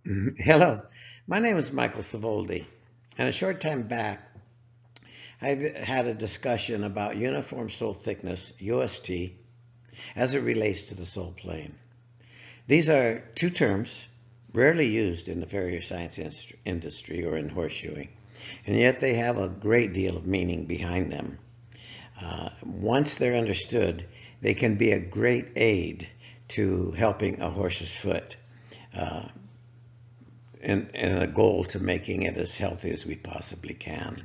Hello, my name is Michael Savoldi, and a short time back I had a discussion about uniform soul thickness, UST, as it relates to the soul plane. These are two terms rarely used in the farrier science industry or in horseshoeing, and yet they have a great deal of meaning behind them. Once they're understood, they can be a great aid to helping a horse's foot. Uh, and a goal to making it as healthy as we possibly can.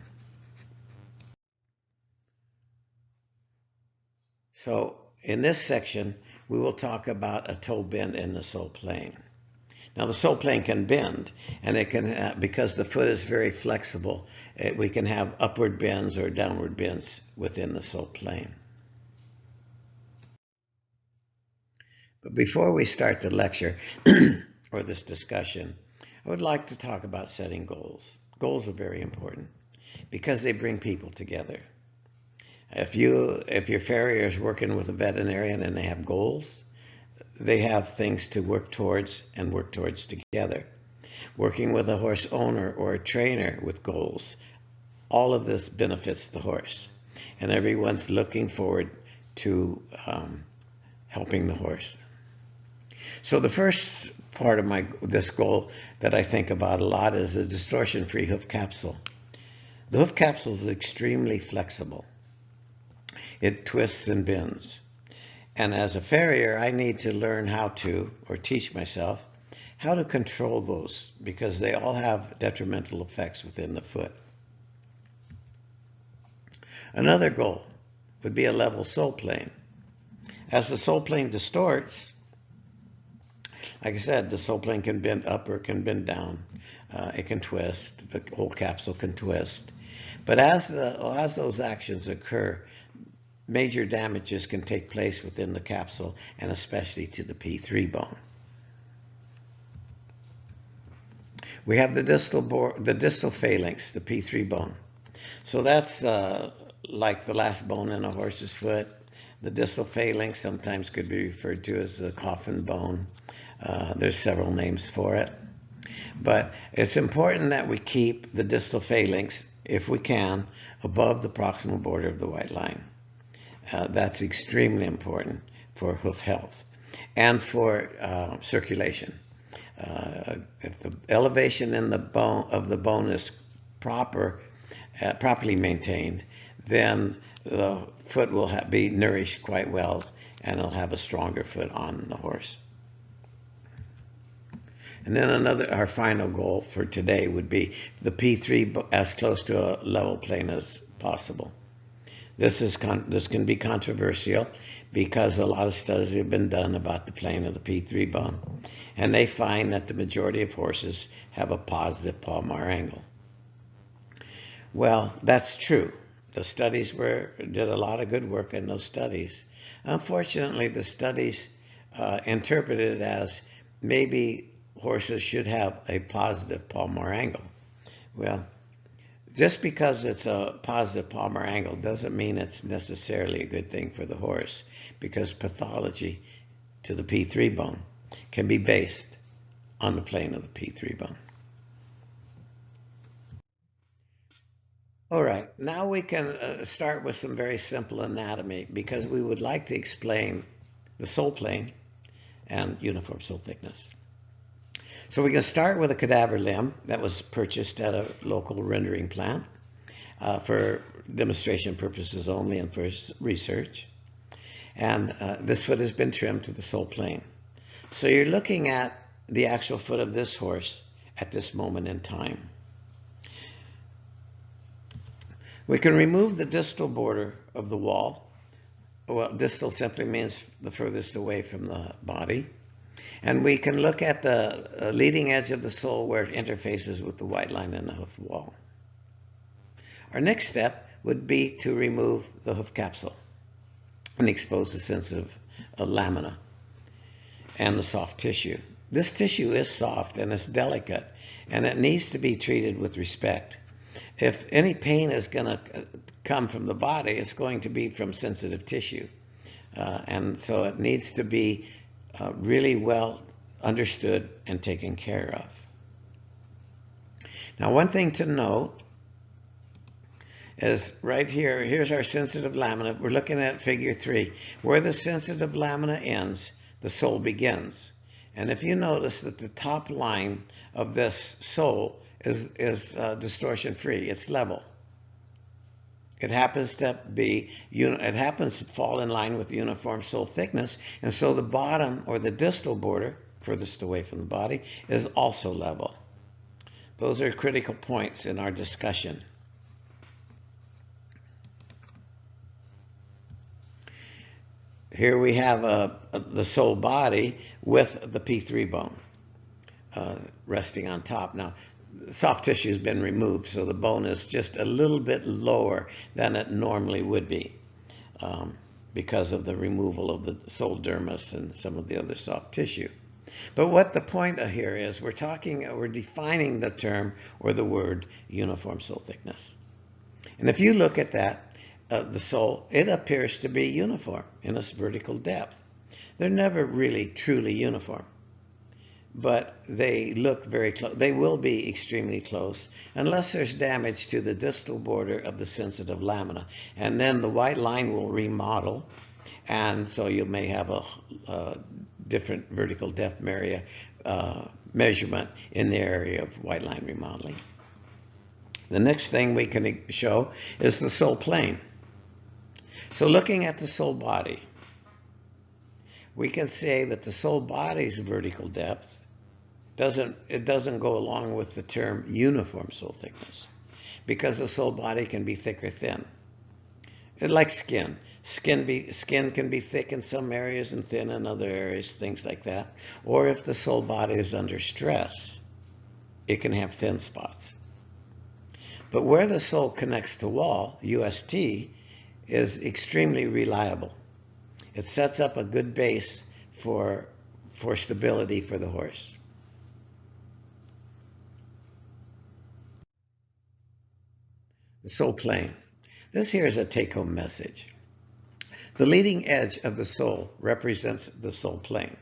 So in this section, we will talk about a toe bend in the sole plane. Now the sole plane can bend, and it can, because the foot is very flexible, we can have upward bends or downward bends within the sole plane. But before we start the lecture or this discussion, I would like to talk about setting goals. Goals are very important because they bring people together. If your farrier is working with a veterinarian and they have goals, they have things to work towards and work towards together. Working with a horse owner or a trainer with goals, all of this benefits the horse, and everyone's looking forward to helping the horse. So the first part of this goal that I think about a lot is a distortion-free hoof capsule. The hoof capsule is extremely flexible. It twists and bends. And as a farrier, I need to learn how to, or teach myself, how to control those because they all have detrimental effects within the foot. Another goal would be a level sole plane. As the sole plane distorts, like I said, the sole plane can bend up or it can bend down. It can twist. The whole capsule can twist. But as those actions occur, major damages can take place within the capsule and especially to the P3 bone. We have the distal phalanx, the P3 bone. So that's like the last bone in a horse's foot. The distal phalanx sometimes could be referred to as the coffin bone. There's several names for it. But it's important that we keep the distal phalanx, if we can, above the proximal border of the white line. That's extremely important for hoof health and for circulation. If the elevation in the bone is properly maintained, then the foot will be nourished quite well and it'll have a stronger foot on the horse. And then our final goal for today would be the P3 as close to a level plane as possible. This can be controversial because a lot of studies have been done about the plane of the P3 bone, and they find that the majority of horses have a positive palmar angle. Well, that's true. The studies did a lot of good work in those studies. Unfortunately, the studies interpreted it as maybe horses should have a positive palmar angle. Well, just because it's a positive palmar angle doesn't mean it's necessarily a good thing for the horse, because pathology to the P3 bone can be based on the plane of the P3 bone. All right, now we can start with some very simple anatomy because we would like to explain the sole plane and uniform sole thickness. So we can start with a cadaver limb that was purchased at a local rendering plant for demonstration purposes only and for research. And this foot has been trimmed to the sole plane. So you're looking at the actual foot of this horse at this moment in time. We can remove the distal border of the wall. Well, distal simply means the furthest away from the body. And we can look at the leading edge of the sole where it interfaces with the white line in the hoof wall. Our next step would be to remove the hoof capsule and expose the sensitive lamina and the soft tissue. This tissue is soft and it's delicate, and it needs to be treated with respect. If any pain is going to come from the body, it's going to be from sensitive tissue. And so it needs to be really well understood and taken care of. Now, one thing to note is right here, here's our sensitive lamina. We're looking at figure 3. Where the sensitive lamina ends, the sole begins. And if you notice that the top line of this sole is distortion free, it's level. It happens to fall in line with uniform sole thickness, and so the bottom or the distal border, furthest away from the body, is also level. Those are critical points in our discussion. Here we have the sole body with the P3 bone resting on top. Now, soft tissue has been removed, so the bone is just a little bit lower than it normally would be because of the removal of the sole dermis and some of the other soft tissue. But what the point here is, we're defining the term or the word uniform sole thickness. And if you look at that, the sole, it appears to be uniform in its vertical depth. They're never really truly uniform, but they look very close. They will be extremely close unless there's damage to the distal border of the sensitive lamina. And then the white line will remodel, and so you may have a different vertical depth measurement in the area of white line remodeling. The next thing we can show is the sole plane. So looking at the sole body, we can say that the sole body's vertical depth doesn't go along with the term uniform sole thickness, because the sole body can be thick or thin. It's like skin. Skin can be thick in some areas and thin in other areas, things like that. Or if the sole body is under stress, it can have thin spots. But where the sole connects to wall, UST, is extremely reliable. It sets up a good base for stability for the horse. The sole plane. This here is a take-home message. The leading edge of the sole represents the sole plane.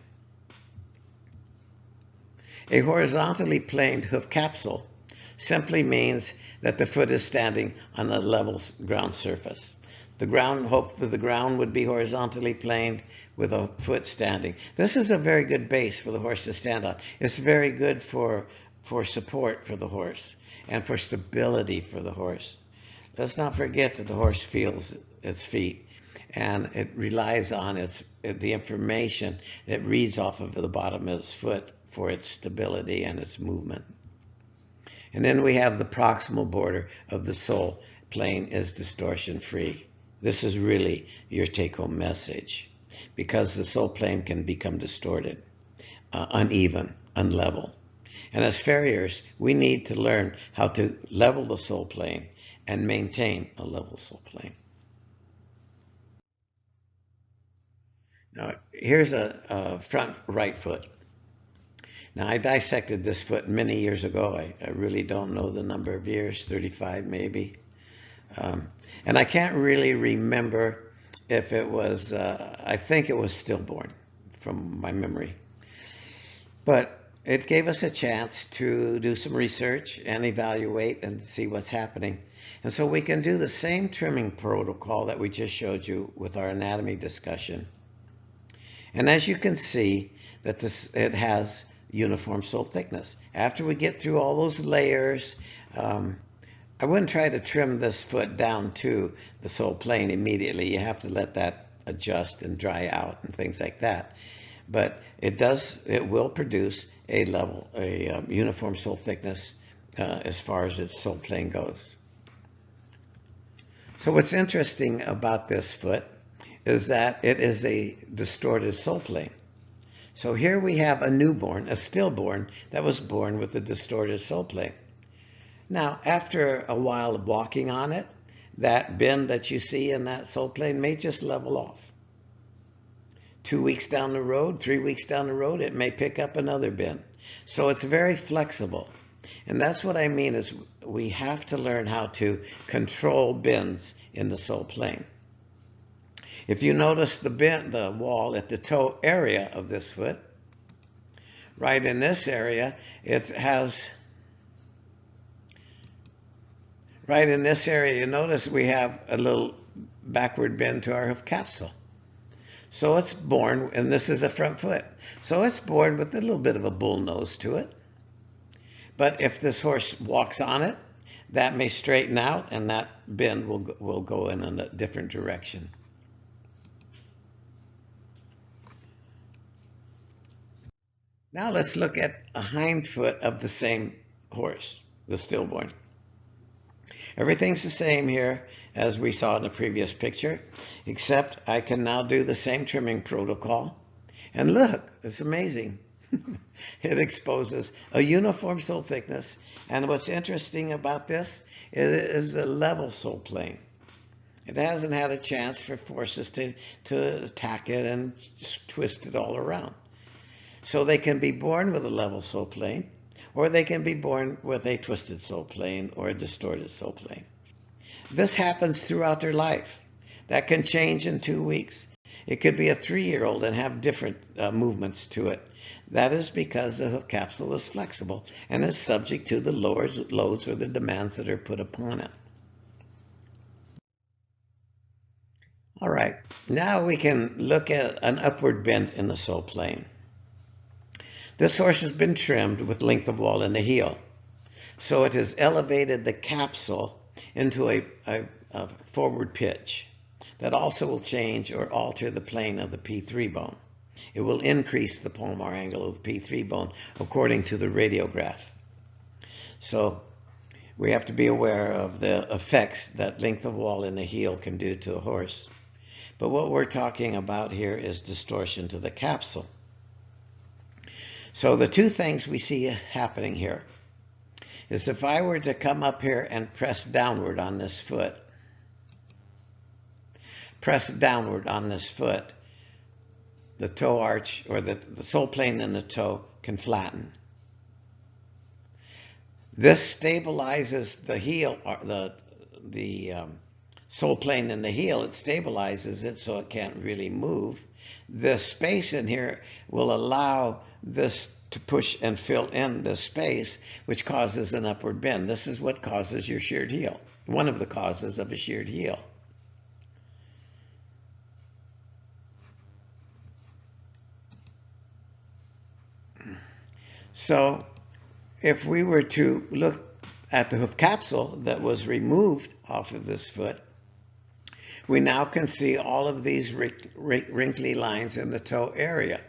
A horizontally planed hoof capsule simply means that the foot is standing on a level ground surface. The ground would be horizontally planed with a foot standing. This is a very good base for the horse to stand on. It's very good for support for the horse and for stability for the horse. Let's not forget that the horse feels its feet, and it relies on the information that reads off of the bottom of its foot for its stability and its movement. And then we have the proximal border of the sole plane is distortion free. This is really your take-home message, because the sole plane can become distorted, uneven, unlevel. And as farriers, we need to learn how to level the sole plane and maintain a level sole plane. Now, here's a front right foot. Now, I dissected this foot many years ago. I really don't know the number of years, 35 maybe. And I can't really remember if it was, I think it was stillborn from my memory. But it gave us a chance to do some research and evaluate and see what's happening. And so we can do the same trimming protocol that we just showed you with our anatomy discussion. And as you can see, that it has uniform sole thickness. After we get through all those layers, I wouldn't try to trim this foot down to the sole plane immediately. You have to let that adjust and dry out and things like that. But it will produce a uniform sole thickness as far as its sole plane goes. So what's interesting about this foot is that it is a distorted sole plane. So here we have a newborn, a stillborn, that was born with a distorted sole plane. Now, after a while of walking on it, that bend that you see in that sole plane may just level off. 2 weeks down the road, 3 weeks down the road, it may pick up another bend. So it's very flexible. And that's what I mean is we have to learn how to control bends in the sole plane. If you notice the wall at the toe area of this foot, right in this area, it has right in this area, you notice we have a little backward bend to our hoof capsule. So it's born, and this is a front foot. So it's born with a little bit of a bull nose to it. But if this horse walks on it, that may straighten out, and that bend will go in a different direction. Now let's look at a hind foot of the same horse, the stillborn. Everything's the same here as we saw in the previous picture, except I can now do the same trimming protocol. And look, it's amazing. It exposes a uniform sole thickness. And what's interesting about this is the level sole plane. It hasn't had a chance for forces to attack it and twist it all around. So they can be born with a level sole plane, or they can be born with a twisted sole plane or a distorted sole plane. This happens throughout their life. That can change in 2 weeks. It could be a 3-year-old and have different movements to it. That is because the hoof capsule is flexible and is subject to the lower loads or the demands that are put upon it. All right, now we can look at an upward bend in the sole plane. This horse has been trimmed with length of wall in the heel. So it has elevated the capsule into a forward pitch. That also will change or alter the plane of the P3 bone. It will increase the palmar angle of the P3 bone according to the radiograph. So we have to be aware of the effects that length of wall in the heel can do to a horse. But what we're talking about here is distortion to the capsule. So the two things we see happening here is if I were to come up here and press downward on this foot, the toe arch or the sole plane in the toe can flatten. This stabilizes the heel, the sole plane in the heel. It stabilizes it so it can't really move. The space in here will allow this to push and fill in the space, which causes an upward bend. This is what causes your sheared heel, one of the causes of a sheared heel. So if we were to look at the hoof capsule that was removed off of this foot, we now can see all of these wrinkly lines in the toe area.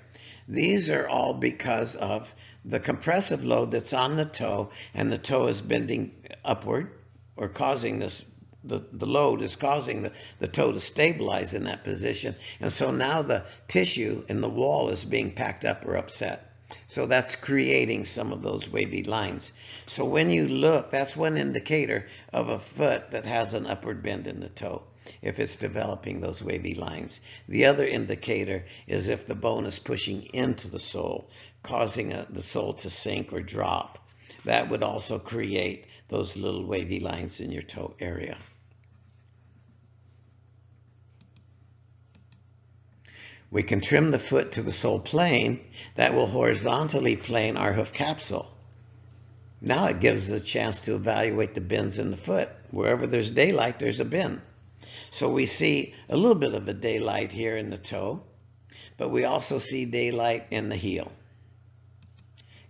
These are all because of the compressive load that's on the toe, and the toe is bending upward or causing this. The load is causing the toe to stabilize in that position. And so now the tissue in the wall is being packed up or upset. So that's creating some of those wavy lines. So when you look, that's one indicator of a foot that has an upward bend in the toe, if it's developing those wavy lines. The other indicator is if the bone is pushing into the sole, causing the sole to sink or drop. That would also create those little wavy lines in your toe area. We can trim the foot to the sole plane. That will horizontally plane our hoof capsule. Now it gives us a chance to evaluate the bends in the foot. Wherever there's daylight, there's a bend. So we see a little bit of a daylight here in the toe, but we also see daylight in the heel,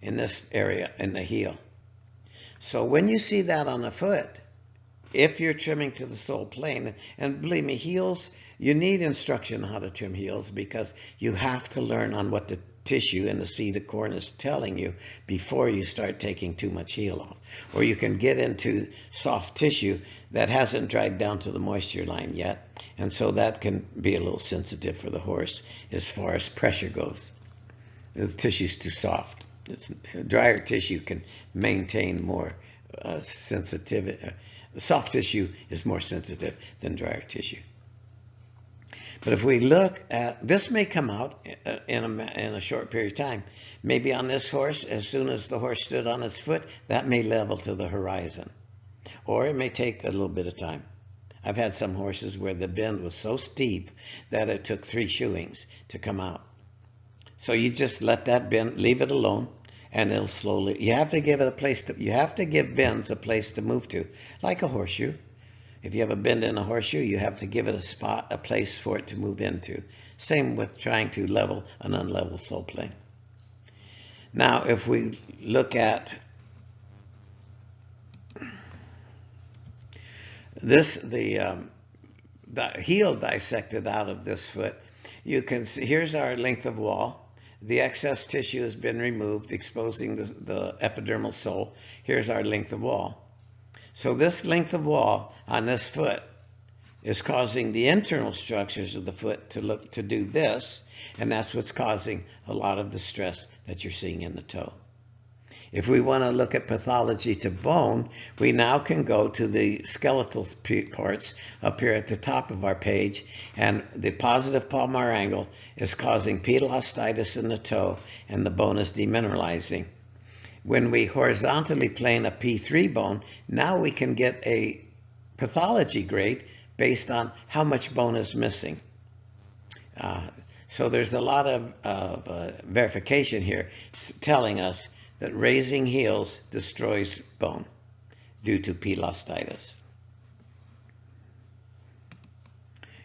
in this area, in the heel. So when you see that on the foot, if you're trimming to the sole plane, and believe me, heels, you need instruction on how to trim heels because you have to learn on what the tissue in the seat of corn is telling you before you start taking too much heel off. Or you can get into soft tissue that hasn't dried down to the moisture line yet, and so that can be a little sensitive for the horse as far as pressure goes. The tissue's too soft. Drier tissue can maintain more sensitivity. Soft tissue is more sensitive than drier tissue. But if we look at, this may come out in a short period of time. Maybe on this horse, as soon as the horse stood on its foot, that may level to the horizon. Or it may take a little bit of time. I've had some horses where the bend was so steep that it took 3 shoeings to come out. So you just let that bend, leave it alone, and it'll slowly, you have to give it a place to, you have to give bends a place to move to, like a horseshoe. If you have a bend in a horseshoe, you have to give it a spot, a place for it to move into. Same with trying to level an unlevel soul plane. Now, if we look at this, the heel dissected out of this foot, you can see, here's our length of wall. The excess tissue has been removed, exposing the epidermal sole. Here's our length of wall. So this length of wall on this foot is causing the internal structures of the foot to do this, and that's what's causing a lot of the stress that you're seeing in the toe. If we want to look at pathology to bone, we now can go to the skeletal parts up here at the top of our page, and the positive palmar angle is causing pedal osteitis in the toe, and the bone is demineralizing. When we horizontally plane a P3 bone, now we can get a pathology grade based on how much bone is missing. So there's a lot of verification here telling us that raising heels destroys bone due to pedal osteitis.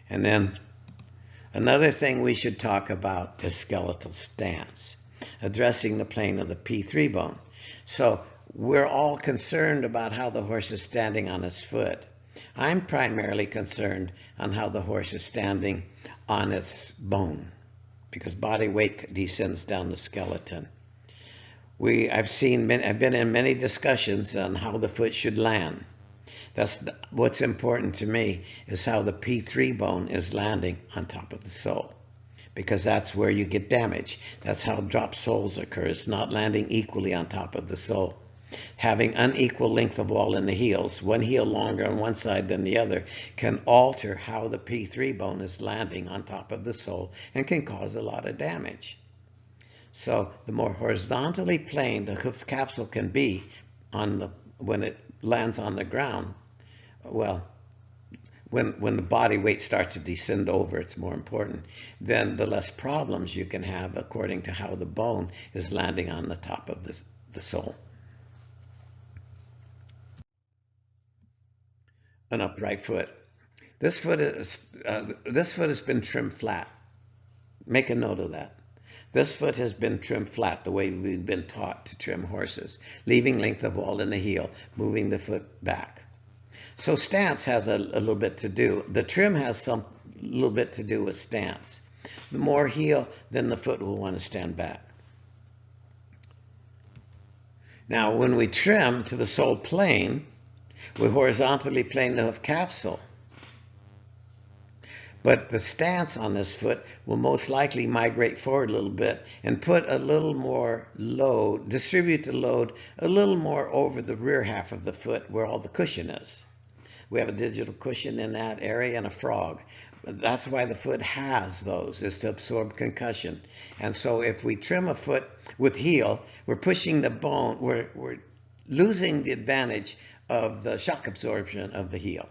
And then another thing we should talk about is skeletal stance, addressing the plane of the P3 bone. So we're all concerned about how the horse is standing on his foot. I'm primarily concerned on how the horse is standing on its bone, because body weight descends down the skeleton. I've been in many discussions on how the foot should land. What's important to me is how the P3 bone is landing on top of the sole, because that's where you get damage. That's how drop soles occur. It's not landing equally on top of the sole. Having unequal length of wall in the heels, one heel longer on one side than the other, can alter how the P3 bone is landing on top of the sole and can cause a lot of damage. So the more horizontally planed the hoof capsule can be when it lands on the ground, well, when the body weight starts to descend over, it's more important, then the less problems you can have according to how the bone is landing on the top of the sole. An upright foot. This foot has been trimmed flat. Make a note of that. This foot has been trimmed flat the way we've been taught to trim horses, leaving length of wall in the heel, moving the foot back. So stance has a little bit to do. The trim has a little bit to do with stance. The more heel, then the foot will want to stand back. Now, when we trim to the sole plane, we horizontally plane the hoof capsule. But the stance on this foot will most likely migrate forward a little bit and put a little more load, distribute the load a little more over the rear half of the foot where all the cushion is. We have a digital cushion in that area and a frog. That's why the foot has those, is to absorb concussion. And so if we trim a foot with heel, we're pushing the bone, we're losing the advantage of the shock absorption of the heel.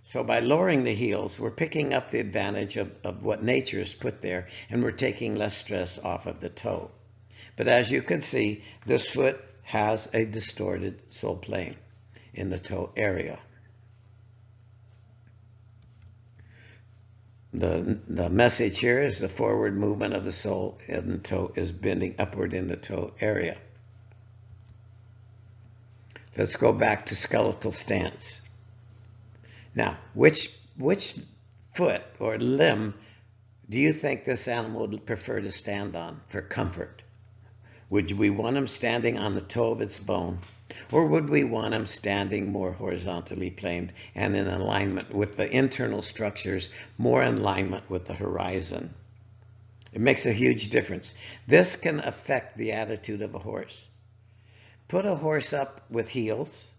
So by lowering the heels, we're picking up the advantage of what nature has put there, and we're taking less stress off of the toe. But as you can see, this foot has a distorted sole plane in the toe area. The message here is the forward movement of the sole in the toe is bending upward in the toe area. Let's go back to skeletal stance. Now, which foot or limb do you think this animal would prefer to stand on for comfort? Would we want him standing on the toe of its bone, or would we want him standing more horizontally planed and in alignment with the internal structures, more in alignment with the horizon? It makes a huge difference. This can affect the attitude of a horse. Put a horse up with heels.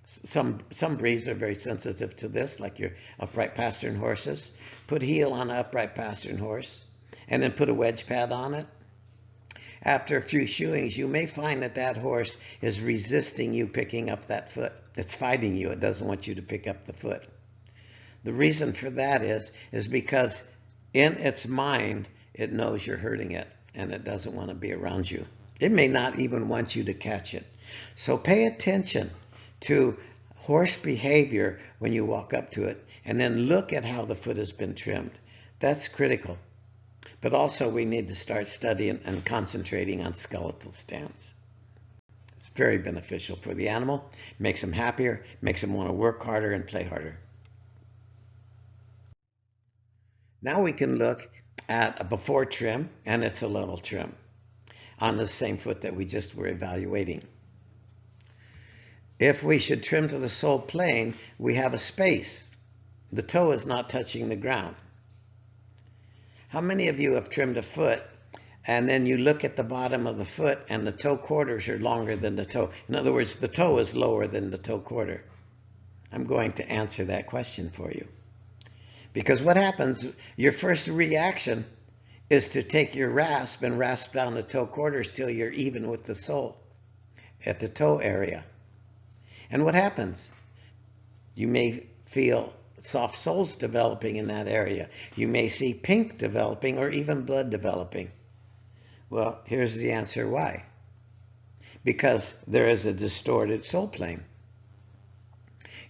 Some breeds are very sensitive to this, like your upright pastern horses. Put heel on an upright pastern horse, and then put a wedge pad on it. After a few shoeings, you may find that that horse is resisting you picking up that foot. It's fighting you. It doesn't want you to pick up the foot. The reason for that is because in its mind, it knows you're hurting it, and it doesn't want to be around you. It may not even want you to catch it. So pay attention to horse behavior when you walk up to it, and then look at how the foot has been trimmed. That's critical. But also we need to start studying and concentrating on skeletal stance. It's very beneficial for the animal, makes them happier, makes them want to work harder and play harder. Now we can look at a before trim, and it's a level trim on the same foot that we just were evaluating. If we should trim to the sole plane, we have a space. The toe is not touching the ground. How many of you have trimmed a foot and then you look at the bottom of the foot and the toe quarters are longer than the toe? In other words, the toe is lower than the toe quarter. I'm going to answer that question for you. Because what happens, your first reaction is to take your rasp and rasp down the toe quarters till you're even with the sole at the toe area. And what happens? You may feel soft soles developing in that area. You may see pink developing or even blood developing. Well, here's the answer why. Because there is a distorted sole plane.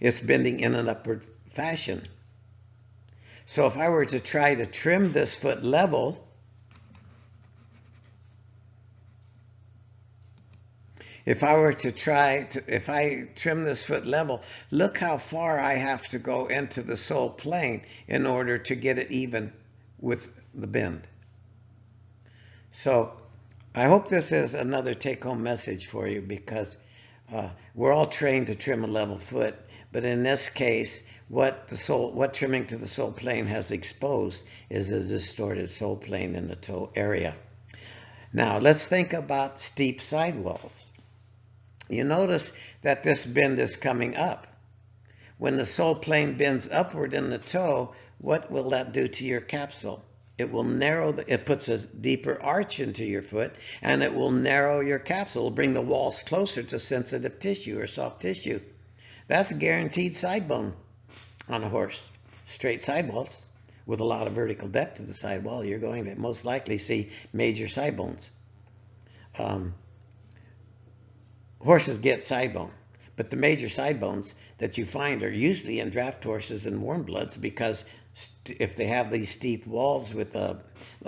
It's bending in an upward fashion. So if I were to try to trim this foot level, if I trim this foot level, look how far I have to go into the sole plane in order to get it even with the bend. So I hope this is another take-home message for you, because we're all trained to trim a level foot, but in this case, what trimming to the sole plane has exposed is a distorted sole plane in the toe area. Now let's think about steep sidewalls. You notice that this bend is coming up. When the sole plane bends upward in the toe, what will that do to your capsule? It will narrow, it puts a deeper arch into your foot, and it will narrow your capsule, bring the walls closer to sensitive tissue or soft tissue. That's guaranteed side bone on a horse. Straight sidewalls with a lot of vertical depth to the sidewall, you're going to most likely see major side bones. Horses get side bone, but the major side bones that you find are usually in draft horses and warm bloods, because if they have these steep walls with a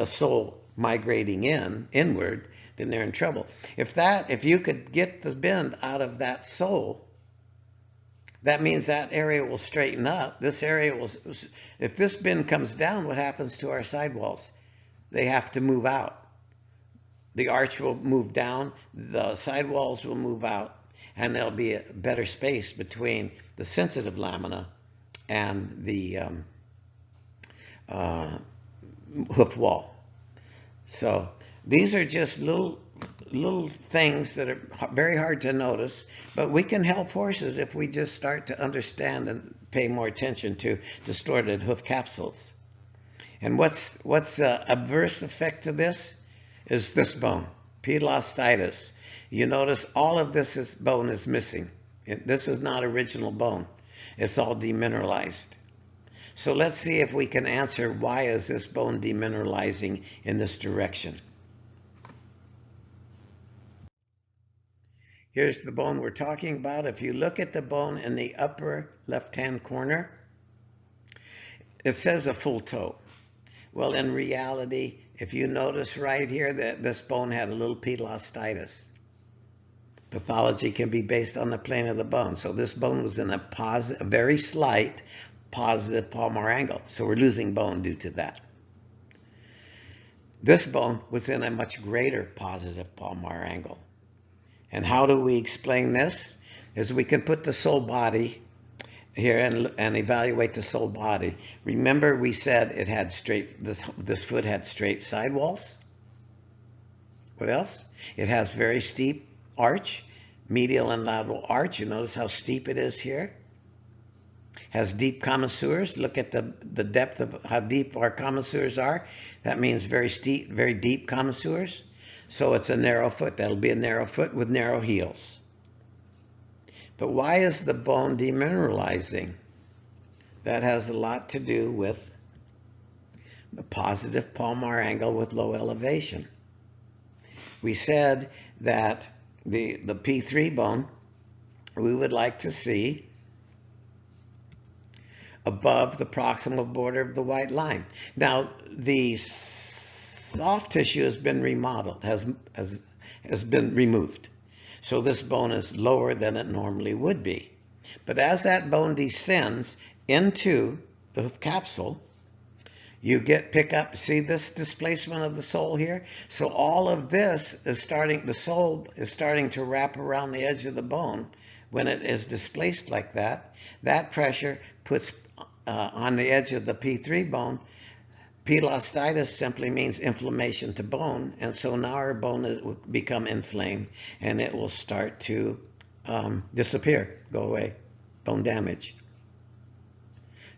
sole migrating inward, then they're in trouble. If you could get the bend out of that sole, that means that area will straighten up. This area will, if this bend comes down, what happens to our sidewalls? They have to move out. The arch will move down, the sidewalls will move out, and there'll be a better space between the sensitive lamina and the hoof wall. So these are just little things that are very hard to notice, but we can help horses if we just start to understand and pay more attention to distorted hoof capsules. And what's the adverse effect of this? Is this bone, pedalostitis. You notice all of this bone is missing. This is not original bone. It's all demineralized. So let's see if we can answer, why is this bone demineralizing in this direction? Here's the bone we're talking about. If you look at the bone in the upper left-hand corner, it says a full toe. Well, in reality, if you notice right here that this bone had a little pedalostitis. Pathology can be based on the plane of the bone. So this bone was in a very slight positive palmar angle. So we're losing bone due to that. This bone was in a much greater positive palmar angle. And how do we explain this? Is we can put the sole body here and evaluate the sole body. Remember, we said it had this foot had straight sidewalls. What else? It has very steep arch, medial and lateral arch. You notice how steep it is here. Has deep commissures. Look at the depth of how deep our commissures are. That means very steep, very deep commissures. So it's a narrow foot. That'll be a narrow foot with narrow heels. But why is the bone demineralizing? That has a lot to do with the positive palmar angle with low elevation. We said that the P3 bone, we would like to see above the proximal border of the white line. Now, the soft tissue has been remodeled, has been removed. So this bone is lower than it normally would be. But as that bone descends into the capsule, you pick up, see this displacement of the sole here? So all of this is starting, the sole is starting to wrap around the edge of the bone. When it is displaced like that, that pressure puts on the edge of the P3 bone. Pilocystitis simply means inflammation to bone, and so now our bone will become inflamed and it will start to disappear, go away, bone damage.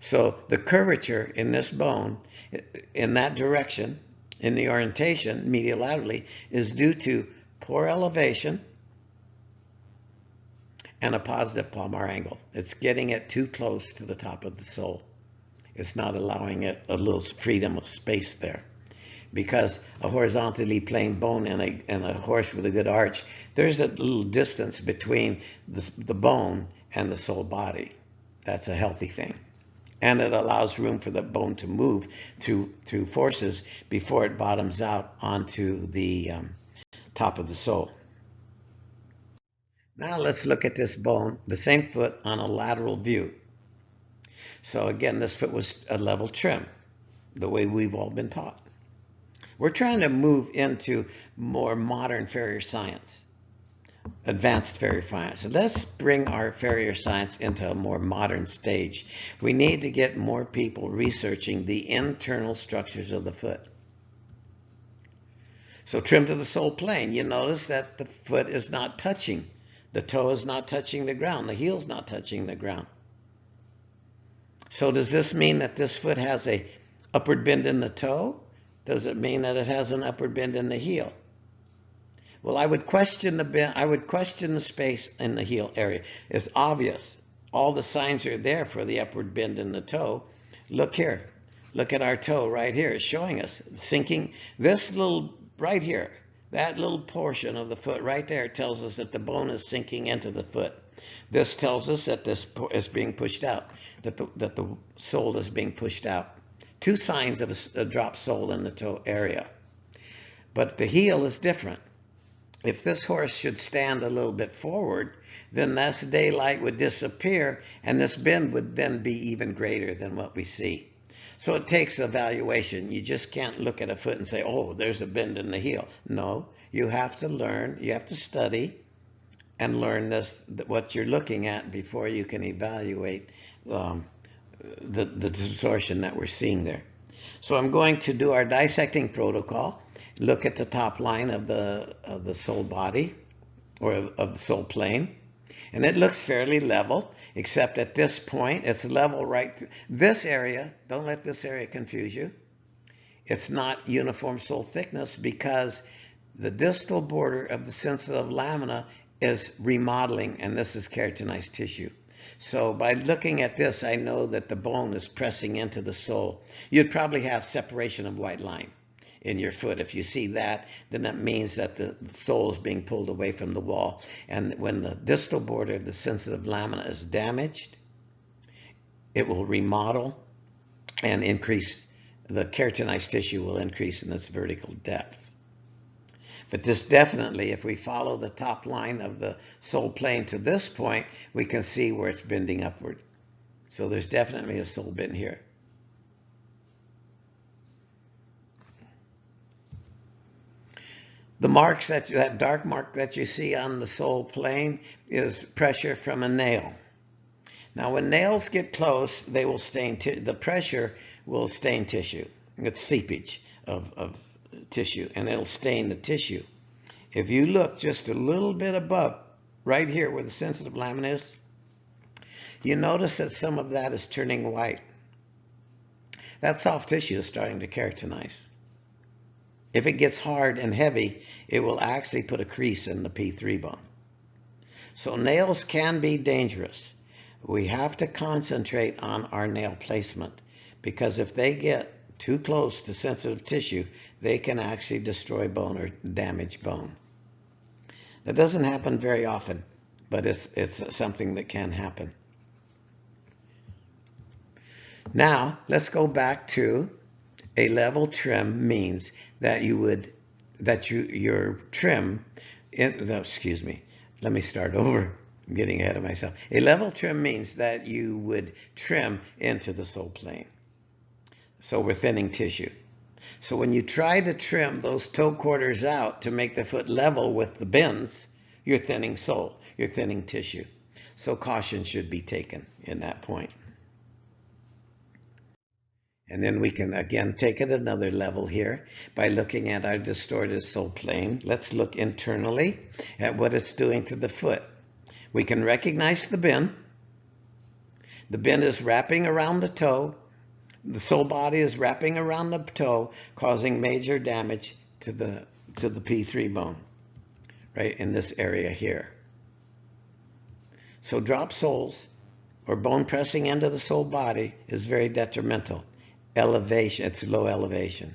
So the curvature in this bone, in that direction, in the orientation, medial-laterally, is due to poor elevation and a positive palmar angle. It's getting it too close to the top of the sole. It's not allowing it a little freedom of space there. Because a horizontally planed bone and a horse with a good arch, there's a little distance between the bone and the sole body. That's a healthy thing. And it allows room for the bone to move through forces before it bottoms out onto the top of the sole. Now let's look at this bone, the same foot, on a lateral view. So again, this foot was a level trim, the way we've all been taught. We're trying to move into more modern farrier science, advanced farrier science. So let's bring our farrier science into a more modern stage. We need to get more people researching the internal structures of the foot. So trim to the sole plane. You notice that the foot is not touching. The toe is not touching the ground. The heel is not touching the ground. So does this mean that this foot has a upward bend in the toe? Does it mean that it has an upward bend in the heel? Well, I would question the bend. I would question the space in the heel area. It's obvious. All the signs are there for the upward bend in the toe. Look here. Look at our toe right here. It's showing us sinking. This little right here, that little portion of the foot right there tells us that the bone is sinking into the foot. This tells us that this is being pushed out, that the sole is being pushed out. Two signs of a dropped sole in the toe area. But the heel is different. If this horse should stand a little bit forward, then this daylight would disappear and this bend would then be even greater than what we see. So it takes evaluation. You just can't look at a foot and say, oh, there's a bend in the heel. No, you have to learn, you have to study and learn what you're looking at before you can evaluate the distortion that we're seeing there. So I'm going to do our dissecting protocol, look at the top line of the sole body, or of the sole plane, and it looks fairly level, except at this point it's level right. This area, don't let this area confuse you. It's not uniform sole thickness because the distal border of the sensitive lamina is remodeling, and this is keratinized tissue. So by looking at this, I know that the bone is pressing into the sole. You'd probably have separation of white line in your foot. If you see that, then that means that the sole is being pulled away from the wall. And when the distal border of the sensitive lamina is damaged, it will remodel and increase. The keratinized tissue will increase in its vertical depth. But this definitely, if we follow the top line of the sole plane to this point, we can see where it's bending upward. So there's definitely a sole bend here. The marks, that dark mark that you see on the sole plane is pressure from a nail. Now when nails get close, they will stain, the pressure will stain tissue. It's seepage of tissue, and it'll stain the tissue. If you look just a little bit above, right here where the sensitive lamina is, you notice that some of that is turning white. That soft tissue is starting to keratinize. If it gets hard and heavy, it will actually put a crease in the P3 bone. So nails can be dangerous. We have to concentrate on our nail placement, because if they get too close to sensitive tissue, they can actually destroy bone or damage bone. That doesn't happen very often, but it's something that can happen. Now, let's go back to a level trim means that your trim, excuse me, let me start over. I'm getting ahead of myself. A level trim means that you would trim into the sole plane. So we're thinning tissue. So when you try to trim those toe quarters out to make the foot level with the bends, you're thinning sole, you're thinning tissue. So caution should be taken in that point. And then we can again take it another level here by looking at our distorted sole plane. Let's look internally at what it's doing to the foot. We can recognize the bend. The bend is wrapping around the toe. The sole body is wrapping around the toe, causing major damage to the P3 bone, right in this area here. So drop soles or bone pressing into the sole body is very detrimental. Elevation, it's low elevation.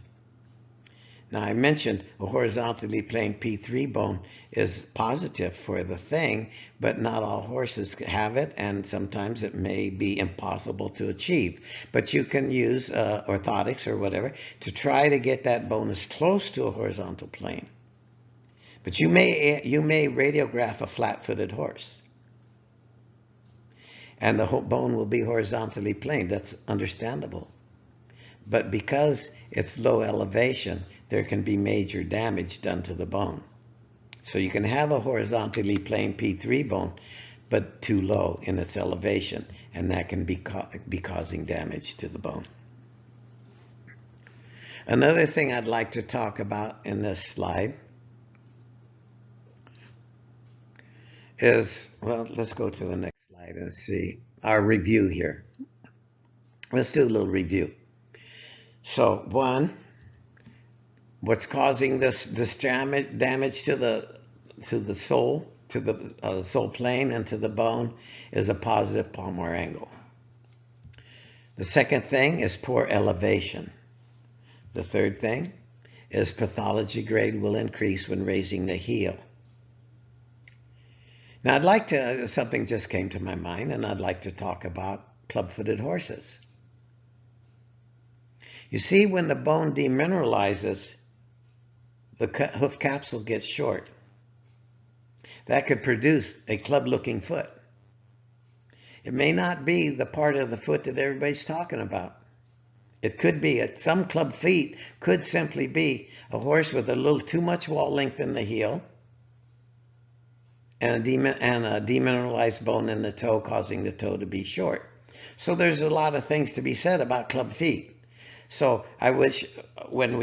Now I mentioned a horizontally planed P3 bone is positive for the thing, but not all horses have it, and sometimes it may be impossible to achieve. But you can use orthotics or whatever to try to get that bone as close to a horizontal plane. But you may radiograph a flat-footed horse, and the whole bone will be horizontally planed. That's understandable. But because it's low elevation, there can be major damage done to the bone. So you can have a horizontally planed P3 bone, but too low in its elevation, and that can be causing damage to the bone. Another thing I'd like to talk about in this slide is, well, let's go to the next slide and see our review here. Let's do a little review. So one, what's causing this damage to the sole, to the sole plane and to the bone is a positive palmar angle. The second thing is poor elevation. The third thing is pathology grade will increase when raising the heel. Now I'd like to, something just came to my mind, and I'd like to talk about club-footed horses. You see, when the bone demineralizes, the hoof capsule gets short. That could produce a club-looking foot. It may not be the part of the foot that everybody's talking about. It could be, some club feet could simply be a horse with a little too much wall length in the heel and a demineralized bone in the toe, causing the toe to be short. So there's a lot of things to be said about club feet. So I wish when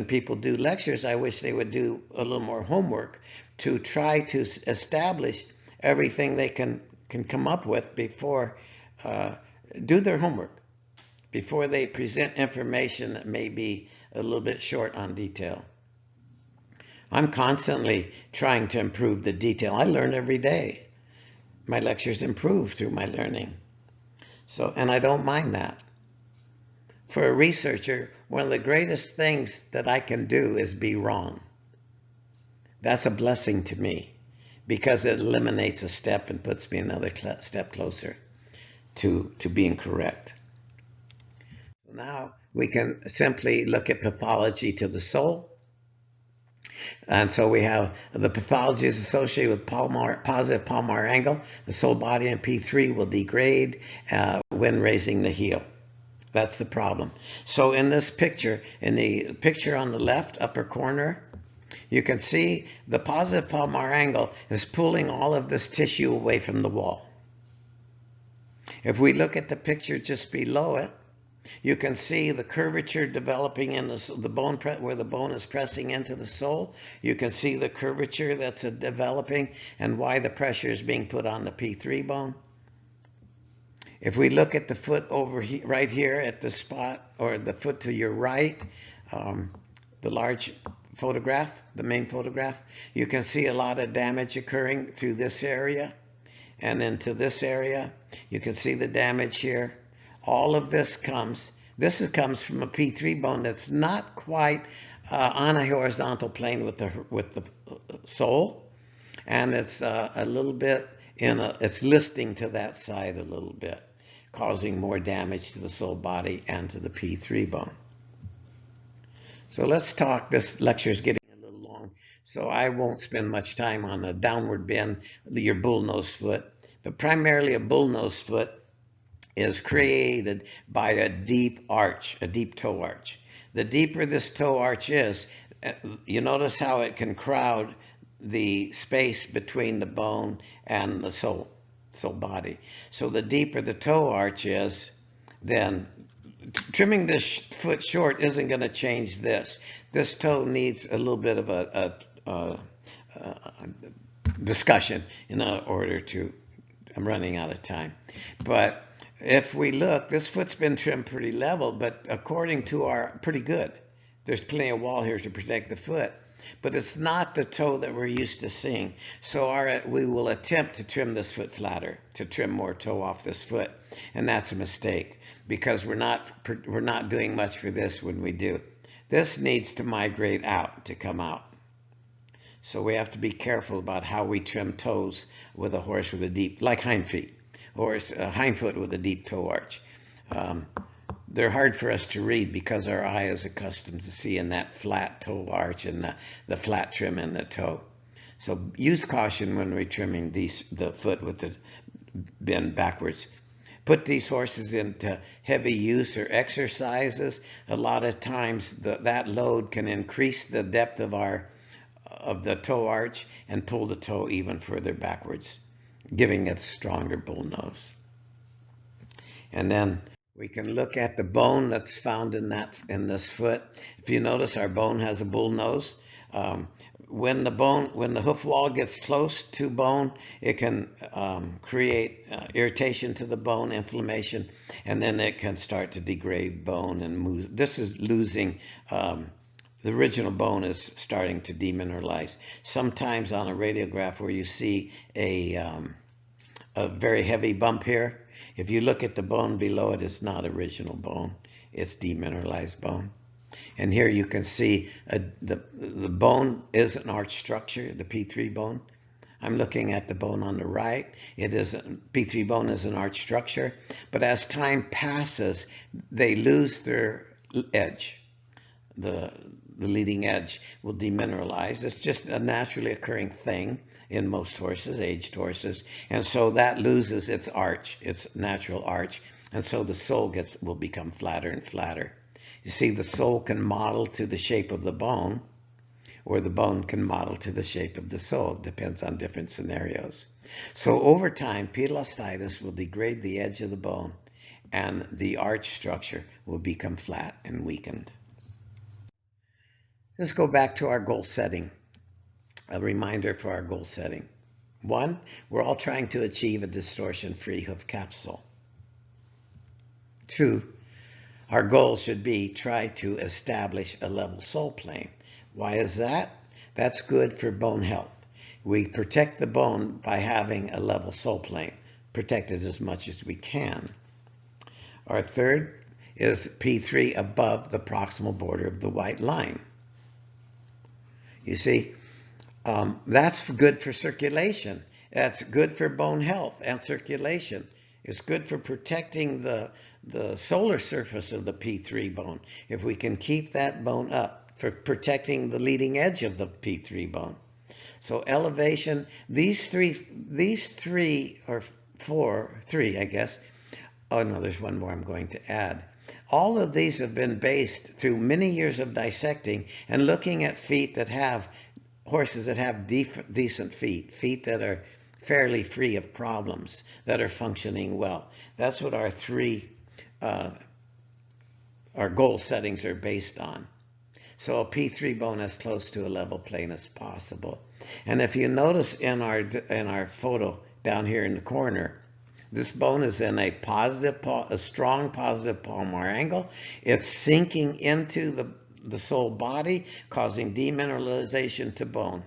people do lectures, I wish they would do a little more homework to try to establish everything they can come up with before, do their homework, before they present information that may be a little bit short on detail. I'm constantly trying to improve the detail. I learn every day. My lectures improve through my learning. So, and I don't mind that. For a researcher, one of the greatest things that I can do is be wrong. That's a blessing to me because it eliminates a step and puts me another step closer to being correct. Now we can simply look at pathology to the sole. And so we have the pathology is associated with positive palmar angle. The sole body in P3 will degrade when raising the heel. That's the problem. So in this picture, in the picture on the left upper corner, you can see the positive palmar angle is pulling all of this tissue away from the wall. If we look at the picture just below it, you can see the curvature developing in the bone, where the bone is pressing into the sole. You can see the curvature that's developing and why the pressure is being put on the P3 bone. If we look at the foot over right here at the spot, or the foot to your right, the large photograph, the main photograph, you can see a lot of damage occurring through this area and into this area. You can see the damage here. All of this comes from a P3 bone that's not quite on a horizontal plane with the sole, and it's a little bit it's listing to that side a little bit, causing more damage to the sole body and to the P3 bone. So let's talk. This lecture is getting a little long, so I won't spend much time on a downward bend, your bullnose foot. But primarily a bullnose foot is created by a deep arch, a deep toe arch. The deeper this toe arch is, you notice how it can crowd the space between the bone and the sole body. So the deeper the toe arch is, then trimming this foot short isn't going to change this. This toe needs a little bit of a discussion in order to, I'm running out of time. But if we look, this foot's been trimmed pretty level, but according to our, pretty good. There's plenty of wall here to protect the foot, but it's not the toe that we're used to seeing. So we will attempt to trim this foot flatter, to trim more toe off this foot, and that's a mistake because we're not doing much for this when we do. This needs to migrate out to come out. So we have to be careful about how we trim toes with a horse with a deep, like hind feet, or a hind foot with a deep toe arch. They're hard for us to read because our eye is accustomed to seeing that flat toe arch and the flat trim in the toe. So use caution when we're trimming the foot with the bend backwards. Put these horses into heavy use or exercises. A lot of times that load can increase the depth of the toe arch and pull the toe even further backwards, giving it a stronger bull nose. And then we can look at the bone that's found in this foot. If you notice, our bone has a bull nose. When the hoof wall gets close to bone, it can create irritation to the bone, inflammation, and then it can start to degrade bone and move. This is losing. The original bone is starting to demineralize. Sometimes on a radiograph where you see a very heavy bump here, if you look at the bone below it, it's not original bone. It's demineralized bone. And here you can see the bone is an arch structure, the P3 bone. I'm looking at the bone on the right. P3 bone is an arch structure, but as time passes, they lose their edge. The leading edge will demineralize. It's just a naturally occurring thing in most horses, aged horses, and so that loses its arch, its natural arch, and so the sole will become flatter and flatter. You see, the sole can model to the shape of the bone, or the bone can model to the shape of the sole. It depends on different scenarios. So over time, pedal osteitis will degrade the edge of the bone, and the arch structure will become flat and weakened. Let's go back to our goal setting. A reminder for our goal setting. 1, we're all trying to achieve a distortion-free hoof capsule. 2, our goal should be try to establish a level sole plane. Why is that? That's good for bone health. We protect the bone by having a level sole plane, protect it as much as we can. Our third is P3 above the proximal border of the white line. You see, that's good for circulation. That's good for bone health and circulation. It's good for protecting the solar surface of the P3 bone. If we can keep that bone up, for protecting the leading edge of the P3 bone. So elevation, these three or three, I guess. Oh no, there's one more I'm going to add. All of these have been based through many years of dissecting and looking at feet that have, horses that have decent feet that are fairly free of problems, that are functioning well. That's what our goal settings are based on. So a P3 bone as close to a level plane as possible. And if you notice in our photo down here in the corner, this bone is in a strong positive palmar angle. It's sinking into the sole body, causing demineralization to bone.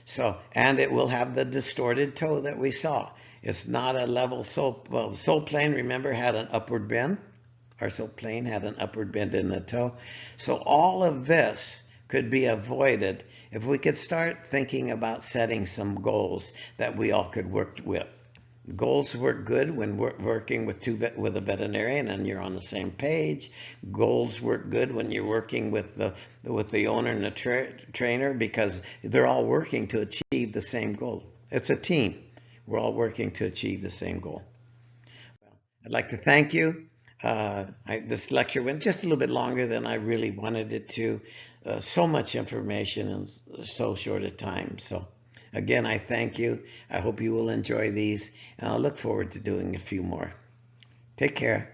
So, and it will have the distorted toe that we saw. It's not a level sole. Well, the sole plane, remember, had an upward bend. Our sole plane had an upward bend in the toe. So all of this could be avoided if we could start thinking about setting some goals that we all could work with. Goals work good when we're working with a veterinarian and you're on the same page. Goals work good when you're working with the owner and the trainer, because they're all working to achieve the same goal. It's a team. We're all working to achieve the same goal. I'd like to thank you. This lecture went just a little bit longer than I really wanted it to. So much information in so short a time. So again, I thank you. I hope you will enjoy these, and I'll look forward to doing a few more. Take care.